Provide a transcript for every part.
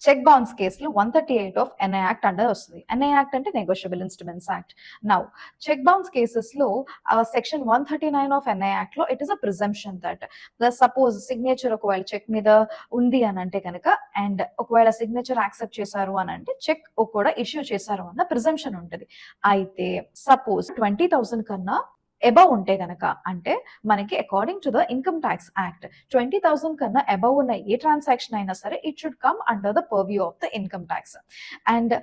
Check bounce కేసులో 138 of NI act under వస్తుంది. NI act అంటే negotiable instruments act. Now check bounce cases లో section 139 of NI act లో it is a presumption that suppose signature ఒకవేళ check మీద ఉంది అని అంటే కనుక అండ్ ఒకవేళ సిగ్నేచర్ యాక్సెప్ట్ చేశారు అని అంటే చెక్ కూడా ఇష్యూ చేశారు అన్న ప్రిజంప్షన్ ఉంటుంది. అయితే సపోజ్ 20,000 కన్నా అబౌవ్ ఉంటే గనక అంటే మనకి according to the income tax act 20,000 కన్నా అబౌవ్ ఉన్న ఏ ట్రాన్సాక్షన్ అయినా సరే it should come under the purview of the income tax and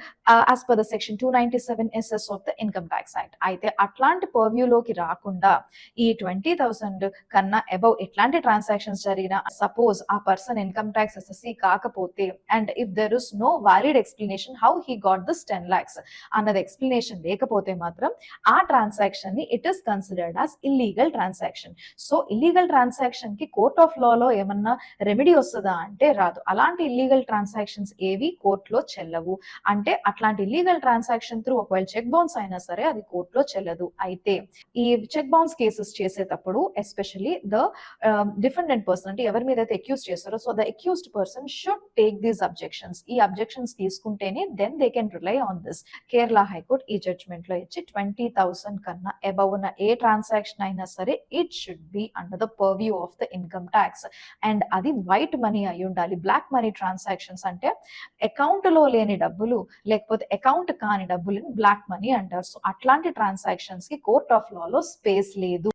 as per the section 297 SS of the income tax act. అయితే అట్లాంటి పర్వ్యూలోకి రాకుండా ఈ 20,000 కన్నా అబౌవ్ ఎట్లాంటి ట్రాన్సాక్షన్స్ జరిగినా సపోజ్ ఆ పర్సన్ ఇన్కమ్ ట్యాక్స్ ఎస్ఎస్సి కాకపోతే and if there is no valid explanation how he got this 10 lakhs అన్నది ఎక్స్ప్లెనేషన్ లేకపోతే మాత్రం ఆ ట్రాన్సాక్షన్ ని it is considered as illegal transaction. So illegal transaction కి కోర్ట్ ఆఫ్ లాలో ఏమన్నా రెమెడీ వస్తుందా అంటే రాదు. అలాంటి ఇల్లీగల్ ట్రాన్సాక్షన్స్ ఏవి కోర్టులో చెల్లవు. అంటే అట్లాంటి ఇల్లీగల్ ట్రాన్సాక్షన్ త్రూ ఒకవేళ చెక్ బౌన్స్ అయినా సరే అది కోర్టులో చెల్లదు. అయితే ఈ చెక్ బౌన్స్ కేసెస్ చేసేటప్పుడు ఎస్పెషల్లీ ద డిఫెండెంట్ పర్సన్ అంటే ఎవరి మీద అయితే అక్యూజ్ చేస్తారో so the accused person should take these objections. ఈ అబ్జెక్షన్స్ తీసుకుంటేనే then they can rely on this. Kerala high court ఈ జడ్జ్మెంట్ లో ఇచ్చి 20,000 కన్నా అబౌవ్ ఉన్న ఏ ట్రాన్సాక్షన్ అయినా సరే it should be under the purview of the income tax. And అది వైట్ మనీ అయి ఉండాలి. బ్లాక్ మనీ ట్రాన్సాక్షన్స్ అంటే అకౌంట్ లో లేని డబ్బులు లేకపోతే అకౌంట్ కాని డబ్బులని బ్లాక్ మనీ అంటారు. సో అట్లాంటి ట్రాన్సాక్షన్స్ కి కోర్ట్ ఆఫ్ లాలో స్పేస్ లేదు.